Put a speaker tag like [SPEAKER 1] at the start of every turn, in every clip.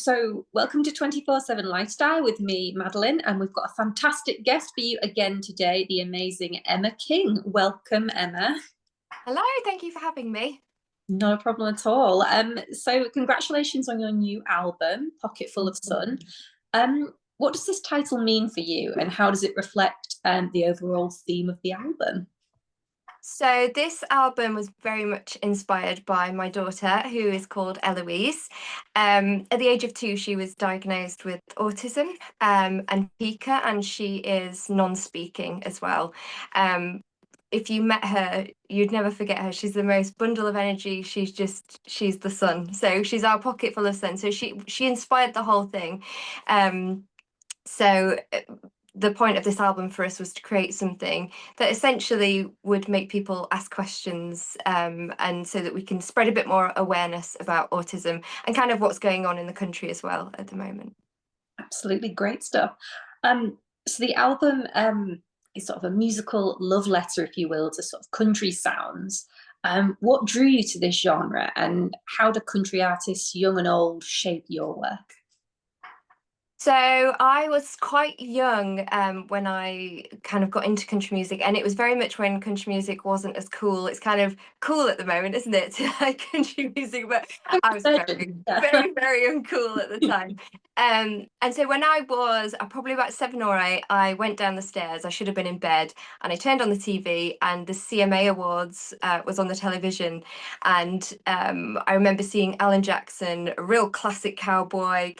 [SPEAKER 1] So welcome to 24/7 Lifestyle with me, Madeline, and we've got a fantastic guest for you again today, the amazing Emma King. Welcome, Emma.
[SPEAKER 2] Hello, thank you for having me.
[SPEAKER 1] No problem at all. So congratulations on your new album, Pocketful of Sun. What does this title mean for you, and how does it reflect the overall theme of the album?
[SPEAKER 2] So this album was very much inspired by my daughter, who is called Eloise. At the age of 2, she was diagnosed with autism and Pica, and she is non-speaking as well. If you met her, you'd never forget her. She's the most bundle of energy. She's the sun. So she's our pocket full of sun. So she inspired the whole thing. So the point of this album for us was to create something that essentially would make people ask questions, and so that we can spread a bit more awareness about autism and kind of what's going on in the country as well at the moment.
[SPEAKER 1] Absolutely great stuff. So the album is sort of a musical love letter, if you will, to sort of country sounds. What drew you to this genre, and how do country artists, young and old, shape your work?
[SPEAKER 2] So I was quite young when I kind of got into country music, and it was very much when country music wasn't as cool. It's kind of cool at the moment, isn't it, to like country music? But I was very,
[SPEAKER 1] Yeah.
[SPEAKER 2] very, very uncool at the time. And so when I was probably about 7 or 8, I went down the stairs. I should have been in bed, and I turned on the TV, and the CMA Awards was on the television. And I remember seeing Alan Jackson, a real classic cowboy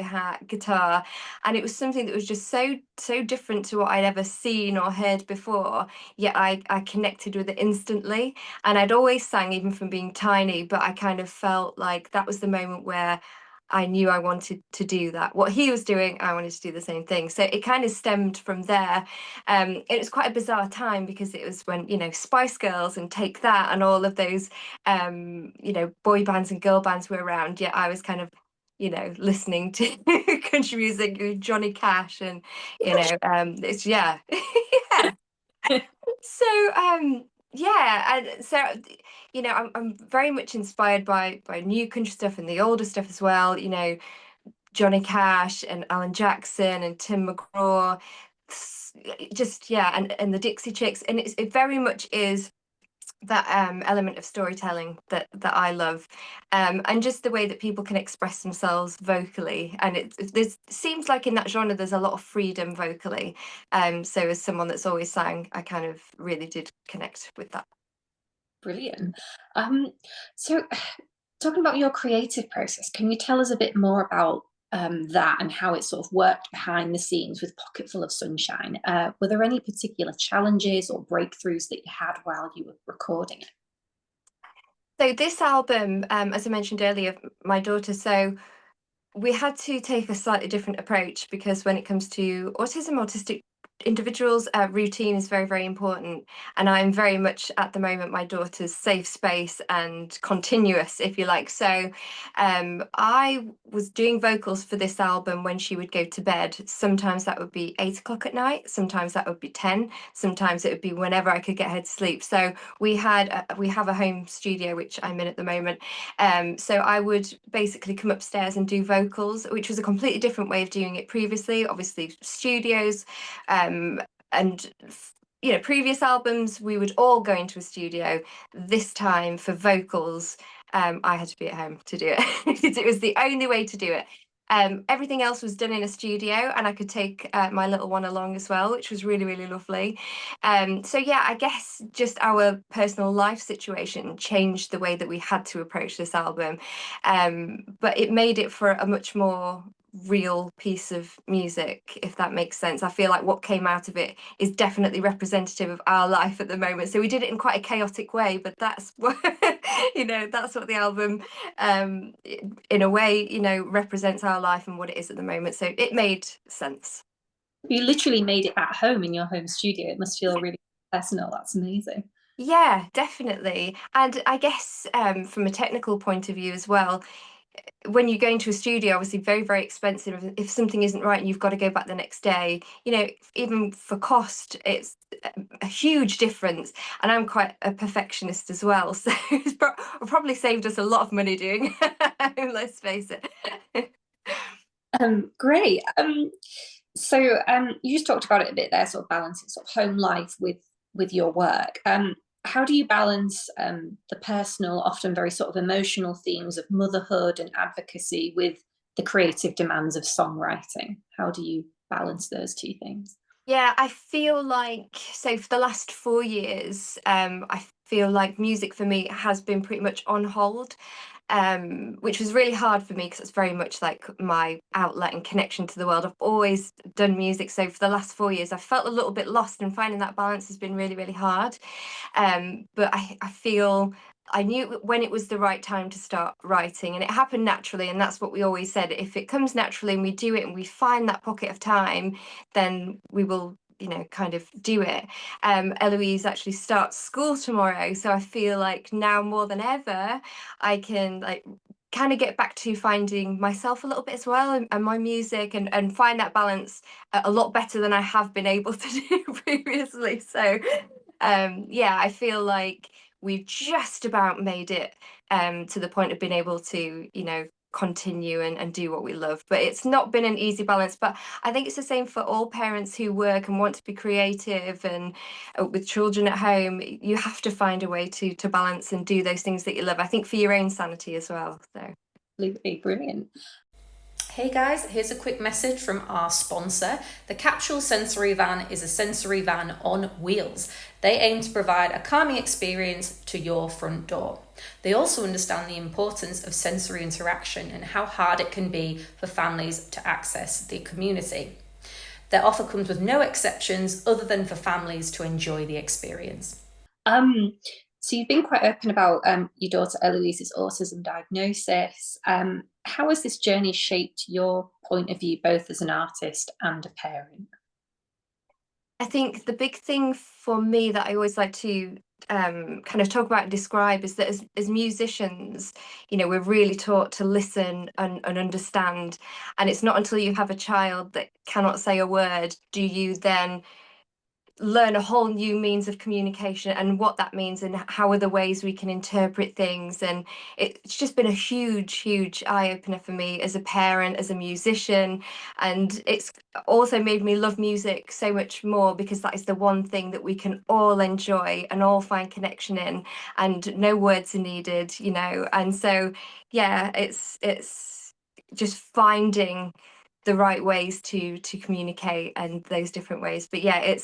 [SPEAKER 2] hat, guitar, and it was something that was just so different to what I'd ever seen or heard before. Yet I connected with it instantly, and I'd always sang even from being tiny, but I kind of felt like that was the moment where I knew I wanted to do that. What he was doing, I wanted to do the same thing. So it kind of stemmed from there. It was quite a bizarre time because it was when, Spice Girls and Take That and all of those, boy bands and girl bands were around. Yet I was kind of, listening to country music with Johnny Cash and, it's, yeah. Yeah. So, yeah, and so I'm very much inspired by new country stuff and the older stuff as well. Johnny Cash and Alan Jackson and Tim McGraw, just yeah, and the Dixie Chicks, and it very much is that element of storytelling that I love, and just the way that people can express themselves vocally. And there's seems like in that genre there's a lot of freedom vocally. So as someone that's always sang, I kind of really did connect with that.
[SPEAKER 1] Brilliant. So talking about your creative process, can you tell us a bit more about that and how it sort of worked behind the scenes with Pocketful of Sunshine? Were there any particular challenges or breakthroughs that you had while you were recording it?
[SPEAKER 2] So this album, as I mentioned earlier, my daughter, so we had to take a slightly different approach because when it comes to autistic individuals, routine is very, very important. And I'm very much at the moment my daughter's safe space and continuous, if you like. So I was doing vocals for this album when she would go to bed. Sometimes that would be 8 o'clock at night, sometimes that would be 10, sometimes it would be whenever I could get her to sleep. So we have a home studio, which I'm in at the moment. So I would basically come upstairs and do vocals, which was a completely different way of doing it previously. Obviously, studios, and previous albums, we would all go into a studio. This time for vocals, I had to be at home to do it because it was the only way to do it. Everything else was done in a studio, and I could take my little one along as well, which was really, really lovely. So yeah, I guess just our personal life situation changed the way that we had to approach this album, but it made it for a much more real piece of music, if that makes sense. I feel like what came out of it is definitely representative of our life at the moment. So we did it in quite a chaotic way, but that's what that's what the album, in a way, represents our life and what it is at the moment. So it made sense.
[SPEAKER 1] You literally made it at home in your home studio. It must feel really personal. That's amazing.
[SPEAKER 2] Yeah, definitely. And I guess from a technical point of view as well, when you go into a studio, obviously very, very expensive. If something isn't right and you've got to go back the next day, even for cost, it's a huge difference. And I'm quite a perfectionist as well, so it's probably saved us a lot of money doing let's face it.
[SPEAKER 1] Great. You just talked about it a bit there, sort of balancing sort of home life with your work. How do you balance the personal, often very sort of emotional themes of motherhood and advocacy with the creative demands of songwriting? How do you balance those two things?
[SPEAKER 2] Yeah, I feel like so for the last 4 years, I feel like music for me has been pretty much on hold, which was really hard for me because it's very much like my outlet and connection to the world. I've always done music, so for the last 4 years, I felt a little bit lost, and finding that balance has been really, really hard. But I feel I knew when it was the right time to start writing, and it happened naturally. And that's what we always said: if it comes naturally and we do it and we find that pocket of time, then we will, kind of do it. Eloise actually starts school tomorrow, so I feel like now more than ever, I can like kind of get back to finding myself a little bit as well, and my music, and find that balance a lot better than I have been able to do previously. So yeah, I feel like we've just about made it to the point of being able to, continue and do what we love. But it's not been an easy balance. But I think it's the same for all parents who work and want to be creative, and with children at home, you have to find a way to balance and do those things that you love. I think for your own sanity as well. So.
[SPEAKER 1] Absolutely brilliant.
[SPEAKER 3] Hey guys, here's a quick message from our sponsor. The Capsule Sensory Van is a sensory van on wheels. They aim to provide a calming experience to your front door. They also understand the importance of sensory interaction and how hard it can be for families to access the community. Their offer comes with no exceptions other than for families to enjoy the experience.
[SPEAKER 1] So you've been quite open about your daughter Eloise's autism diagnosis. How has this journey shaped your point of view, both as an artist and a parent?
[SPEAKER 2] I think the big thing for me that I always like to kind of talk about and describe is that as musicians, we're really taught to listen and understand. And it's not until you have a child that cannot say a word do you then learn a whole new means of communication and what that means and how are the ways we can interpret things. And it's just been a huge eye opener for me as a parent, as a musician. And it's also made me love music so much more, because that is the one thing that we can all enjoy and all find connection in, and no words are needed. And so yeah, it's just finding the right ways to communicate, and those different ways. But yeah,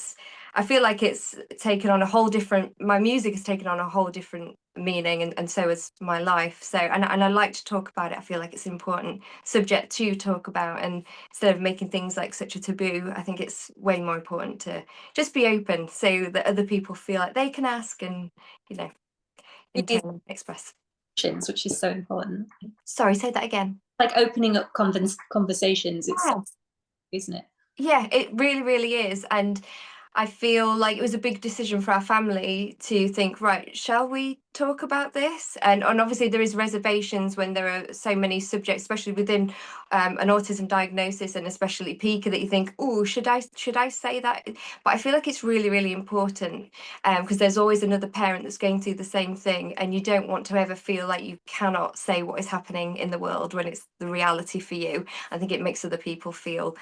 [SPEAKER 2] I feel like it's taken on a whole different, my music has taken on a whole different meaning, and so has my life. So and I like to talk about it. I feel like it's an important subject to talk about, and instead of making things like such a taboo, I think it's way more important to just be open so that other people feel like they can ask and, in turn express.
[SPEAKER 1] Which is so important.
[SPEAKER 2] Sorry, say that again.
[SPEAKER 1] Like opening up conversations,
[SPEAKER 2] Yeah.
[SPEAKER 1] isn't it?
[SPEAKER 2] Yeah, it really is. And I feel like it was a big decision for our family to think, right, shall we talk about this? And obviously there is reservations when there are so many subjects, especially within an autism diagnosis, and especially Pica, that you think, oh, should I say that? But I feel like it's really important, because there's always another parent that's going through the same thing, and you don't want to ever feel like you cannot say what is happening in the world when it's the reality for you. I think it makes other people feel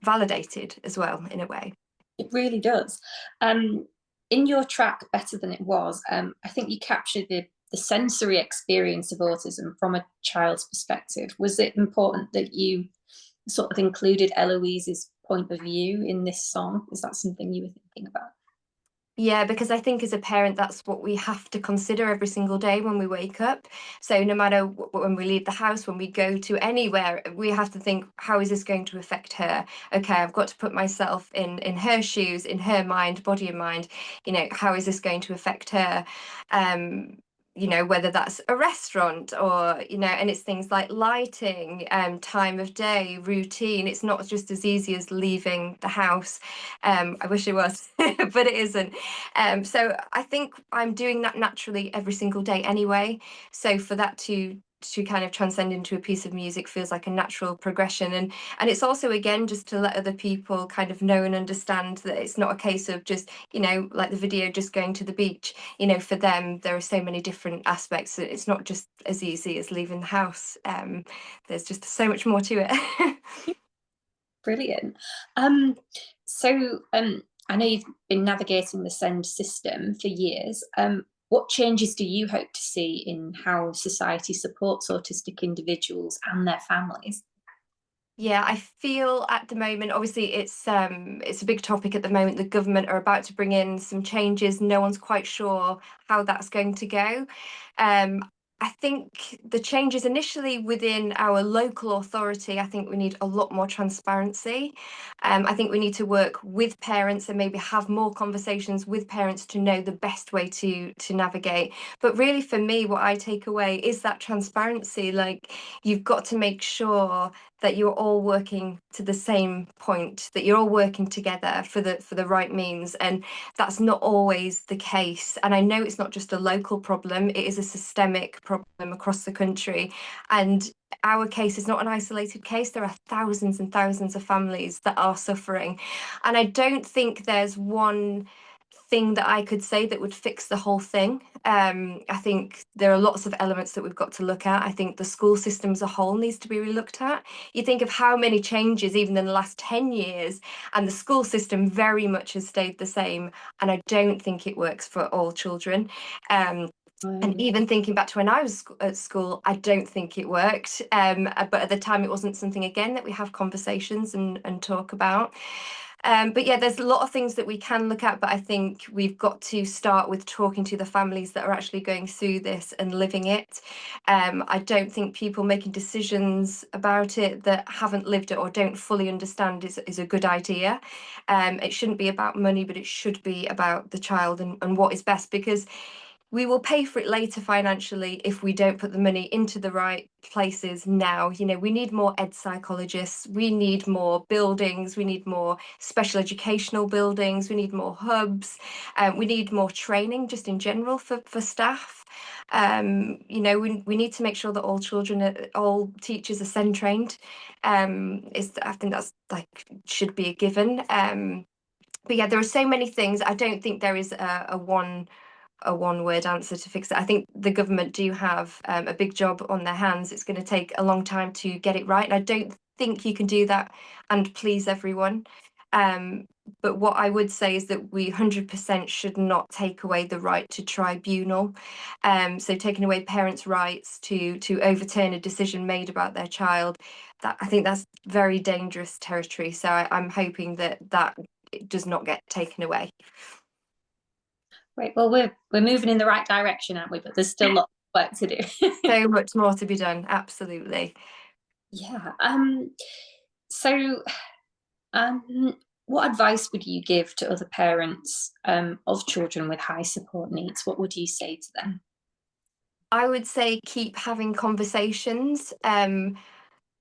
[SPEAKER 2] validated as well, in a way.
[SPEAKER 1] It really does. In your track, Better Than It Was, I think you captured the sensory experience of autism from a child's perspective. Was it important that you sort of included Eloise's point of view in this song? Is that something you were thinking about?
[SPEAKER 2] Yeah, because I think as a parent, that's what we have to consider every single day when we wake up. So no matter when we leave the house, when we go to anywhere, we have to think, how is this going to affect her? Okay, I've got to put myself in her shoes, in her mind, body and mind. How is this going to affect her? Whether that's a restaurant or, and it's things like lighting, time of day, routine. It's not just as easy as leaving the house. I wish it was, but it isn't. So I think I'm doing that naturally every single day anyway. So for that to to kind of transcend into a piece of music feels like a natural progression. And it's also, again, just to let other people kind of know and understand that it's not a case of just, you know, like the video, just going to the beach. You know, for them there are so many different aspects. It's not just as easy as leaving the house. There's just so much more to it.
[SPEAKER 1] Brilliant. I know you've been navigating the SEND system for years. What changes do you hope to see in how society supports autistic individuals and their families?
[SPEAKER 2] Yeah, I feel at the moment, obviously it's a big topic at the moment. The government are about to bring in some changes. No one's quite sure how that's going to go. I think the changes initially within our local authority, I think we need a lot more transparency. I think we need to work with parents and maybe have more conversations with parents to know the best way to navigate. But really, for me, what I take away is that transparency. Like, you've got to make sure that you're all working to the same point, that you're all working together for the right means, and that's not always the case. And I know it's not just a local problem, it is a systemic problem across the country. And our case is not an isolated case. There are thousands and thousands of families that are suffering. And I don't think there's one thing that I could say that would fix the whole thing. I think there are lots of elements that we've got to look at. I think the school system as a whole needs to be relooked at. You think of how many changes even in the last 10 years, and the school system very much has stayed the same. And I don't think it works for all children. And even thinking back to when I was at school, I don't think it worked. But at the time, it wasn't something, again, that we have conversations and talk about. But yeah, there's a lot of things that we can look at, but I think we've got to start with talking to the families that are actually going through this and living it. I don't think people making decisions about it that haven't lived it or don't fully understand is a good idea. It shouldn't be about money, but it should be about the child and what is best, because we will pay for it later financially if we don't put the money into the right places now. You know, we need more ed psychologists, we need more buildings, we need more special educational buildings, we need more hubs, we need more training just in general for staff. You know, we need to make sure that all children, all teachers are SEND trained. I think that's like should be a given. But yeah, there are so many things. I don't think there is a one word answer to fix it. I think the government do have a big job on their hands. It's going to take a long time to get it right, and I don't think you can do that and please everyone. But what I would say is that we 100% should not take away the right to tribunal. So taking away parents' rights to overturn a decision made about their child, that I think that's very dangerous territory. So I'm hoping that does not get taken away.
[SPEAKER 1] Great. Well, we're moving in the right direction, aren't we? But there's still lots of work to do.
[SPEAKER 2] So much more to be done. Absolutely.
[SPEAKER 1] Yeah. So, what advice would you give to other parents of children with high support needs? What would you say to them?
[SPEAKER 2] I would say keep having conversations.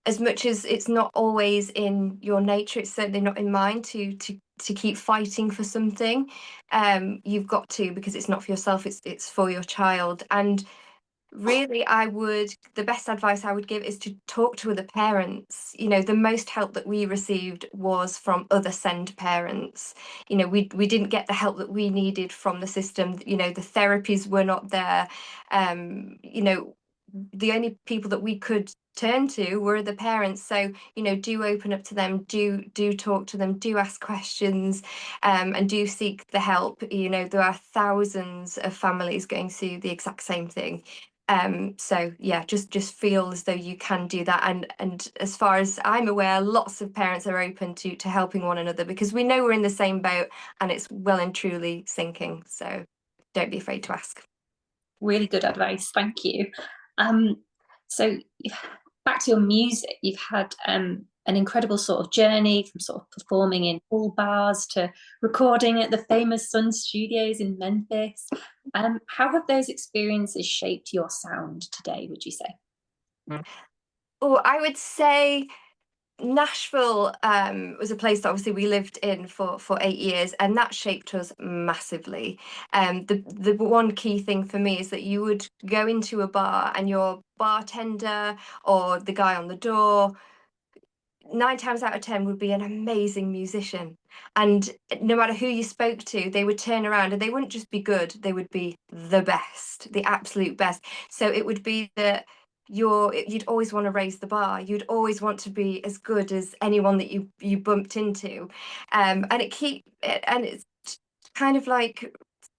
[SPEAKER 2] As much as it's not always in your nature, it's certainly not in mine to keep fighting for something. You've got to, because it's not for yourself, it's for your child. And really, the best advice I would give is to talk to other parents. You know, the most help that we received was from other SEND parents. You know, we didn't get the help that we needed from the system. You know, the therapies were not there. You know, the only people that we could turn to were the parents. So, you know, do open up to them, do talk to them, do ask questions, and do seek the help. You know, there are thousands of families going through the exact same thing. So yeah, just feel as though you can do that. And as far as I'm aware, lots of parents are open to helping one another, because we know we're in the same boat and it's well and truly sinking. So don't be afraid to ask.
[SPEAKER 1] Really good advice. Thank you. So back to your music, you've had an incredible sort of journey from sort of performing in full bars to recording at the famous Sun Studios in Memphis. How have those experiences shaped your sound today, would you say?
[SPEAKER 2] Oh, I would say Nashville was a place that obviously we lived in for 8 years, and that shaped us massively. The one key thing for me is that you would go into a bar and your bartender or the guy on the door, 9 times out of 10 would be an amazing musician, and no matter who you spoke to, they would turn around and they wouldn't just be good, they would be the best, the absolute best. So it would be that you'd always want to raise the bar, you'd always want to be as good as anyone that you bumped into, and it's kind of like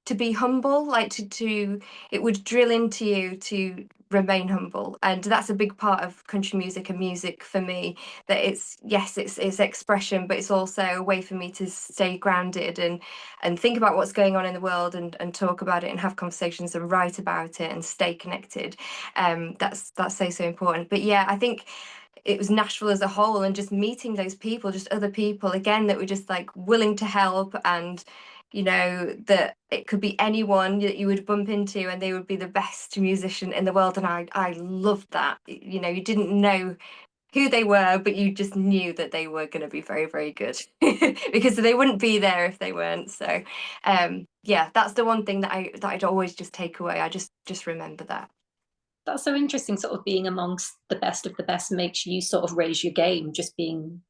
[SPEAKER 2] to be humble, like to it would drill into you to remain humble. And that's a big part of country music and music for me, that it's, yes, it's expression, but it's also a way for me to stay grounded and think about what's going on in the world and talk about it and have conversations and write about it and stay connected. That's so important. But yeah, I think it was Nashville as a whole, and just meeting those people, just other people again that were just like willing to help, and that it could be anyone that you would bump into and they would be the best musician in the world. And I loved that. You didn't know who they were, but you just knew that they were going to be very, very good because they wouldn't be there if they weren't. So yeah, that's the one thing that I'd always just take away. I just remember that.
[SPEAKER 1] That's so interesting, sort of being amongst the best of the best makes you sort of raise your game, just being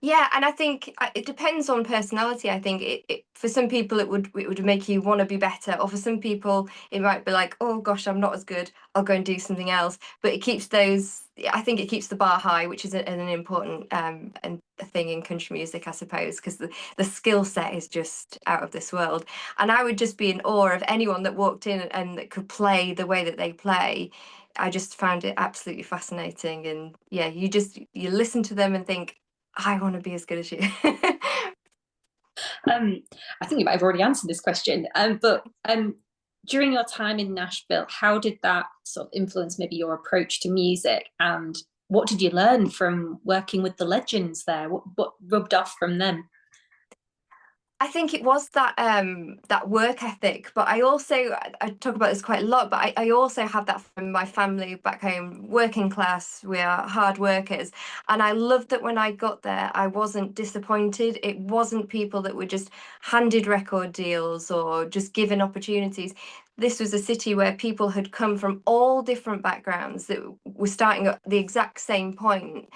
[SPEAKER 2] Yeah, and I think it depends on personality. I think for some people it would make you want to be better, or for some people it might be like, oh gosh, I'm not as good, I'll go and do something else. But I think it keeps the bar high, which is an important and a thing in country music, I suppose, because the skill set is just out of this world. And I would just be in awe of anyone that walked in and that could play the way that they play. I just found it absolutely fascinating. And yeah, you listen to them and think, I want to be as good as you.
[SPEAKER 1] I think you might have already answered this question, but during your time in Nashville, how did that sort of influence maybe your approach to music, and what did you learn from working with the legends there? What rubbed off from them?
[SPEAKER 2] I think it was that work ethic, but I talk about this quite a lot, but I also have that from my family back home, working class. We are hard workers, and I loved that when I got there, I wasn't disappointed. It wasn't people that were just handed record deals or just given opportunities. This was a city where people had come from all different backgrounds that were starting at the exact same point,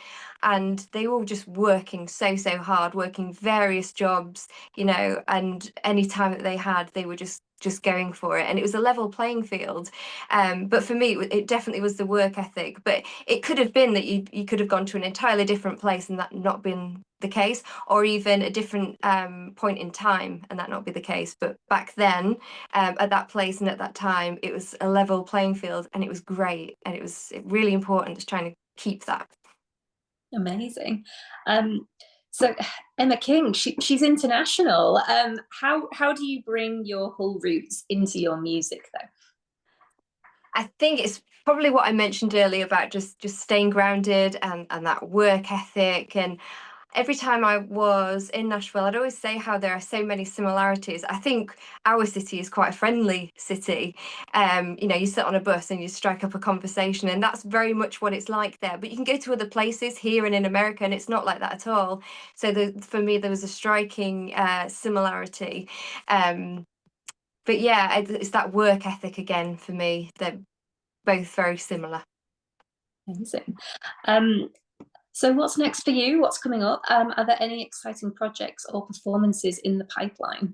[SPEAKER 2] and they were all just working so hard, working various jobs, and any time that they had, they were just going for it, and it was a level playing field. But for me, it definitely was the work ethic. But it could have been that you could have gone to an entirely different place and that not been the case, or even a different point in time and that not be the case. But back then, at that place and at that time, it was a level playing field, and it was great, and it was really important just trying to keep that.
[SPEAKER 1] Amazing. So Emma King, she's international. How do you bring your whole roots into your music, though?
[SPEAKER 2] I think it's probably what I mentioned earlier about just staying grounded and that work ethic. And every time I was in Nashville, I'd always say how there are so many similarities. I think our city is quite a friendly city. You sit on a bus and you strike up a conversation, and that's very much what it's like there. But you can go to other places here and in America, and it's not like that at all. So for me, there was a striking similarity. But yeah, it's that work ethic again for me. They're both very similar.
[SPEAKER 1] Amazing. So what's next for you? What's coming up? Are there any exciting projects or performances in the pipeline?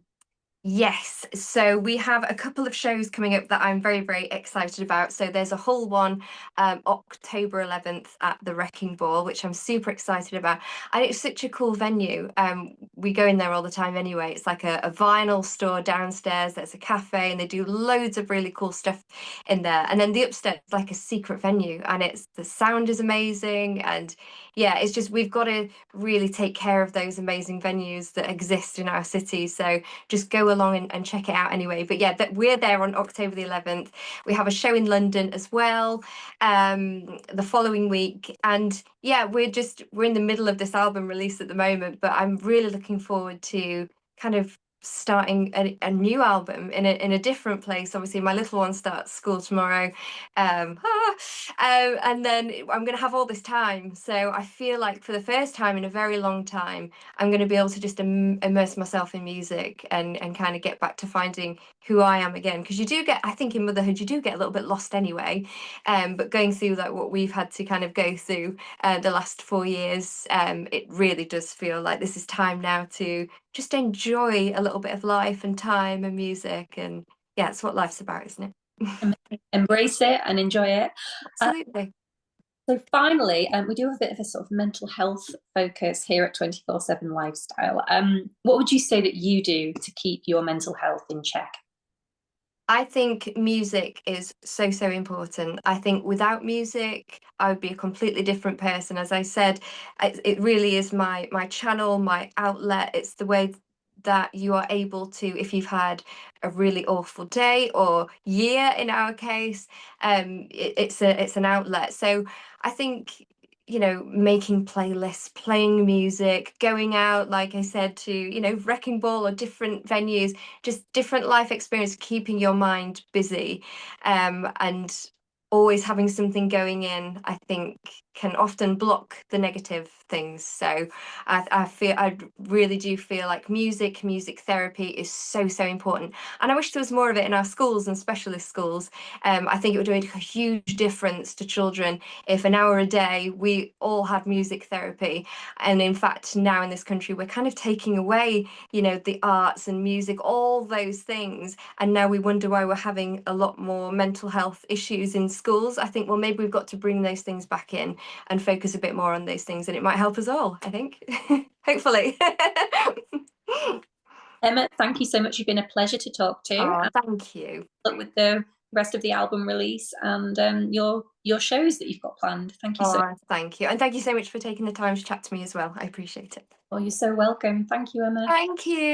[SPEAKER 2] Yes, so we have a couple of shows coming up that I'm very, very excited about. So there's a whole one October 11th at the Wrecking Ball, which I'm super excited about. And it's such a cool venue. We go in there all the time anyway. It's like a vinyl store downstairs. There's a cafe, and they do loads of really cool stuff in there. And then the upstairs is like a secret venue, and the sound is amazing. And yeah, it's just, we've got to really take care of those amazing venues that exist in our city. So just go along and check it out anyway. But yeah, we're there on October the 11th. We have a show in London as well the following week. And yeah, we're in the middle of this album release at the moment, but I'm really looking forward to kind of starting a new album in a different place. Obviously my little one starts school tomorrow, and then I'm going to have all this time, so I feel like for the first time in a very long time I'm going to be able to just immerse myself in music and kind of get back to finding who I am again, because you do get, I think in motherhood you do get a little bit lost anyway, but going through like what we've had to kind of go through the last 4 years, it really does feel like this is time now to just enjoy a little bit of life and time and music, and yeah, it's what life's about, isn't it?
[SPEAKER 1] Embrace it and enjoy it.
[SPEAKER 2] Absolutely.
[SPEAKER 1] So finally, we do have a bit of a sort of mental health focus here at 24/7 Lifestyle. What would you say that you do to keep your mental health in check?
[SPEAKER 2] I think music is so, so important. I think without music, I would be a completely different person. As I said, it really is my channel, my outlet. It's the way that you are able to, if you've had a really awful day or year in our case, it's an outlet. So I think, you know, making playlists, playing music, going out, like I said, to, you know, wrecking ball or different venues, just different life experience, keeping your mind busy, and always having something going in, I think can often block the negative things. So I really do feel like music therapy is so, so important, and I wish there was more of it in our schools and specialist schools. I think it would make a huge difference to children if an hour a day we all had music therapy. And in fact, now in this country we're kind of taking away, you know, the arts and music, all those things, and now we wonder why we're having a lot more mental health issues in schools. I think, well, maybe we've got to bring those things back in and focus a bit more on those things, and it might help us all, I think. Hopefully.
[SPEAKER 1] Emma, thank you so much. You've been a pleasure to talk to.
[SPEAKER 2] Oh, thank you.
[SPEAKER 1] Good luck with the rest of the album release and your shows that you've got planned. Thank you so much.
[SPEAKER 2] Thank you. And thank you so much for taking the time to chat to me as well. I appreciate it.
[SPEAKER 1] Oh, you're so welcome. Thank you, Emma.
[SPEAKER 2] Thank you.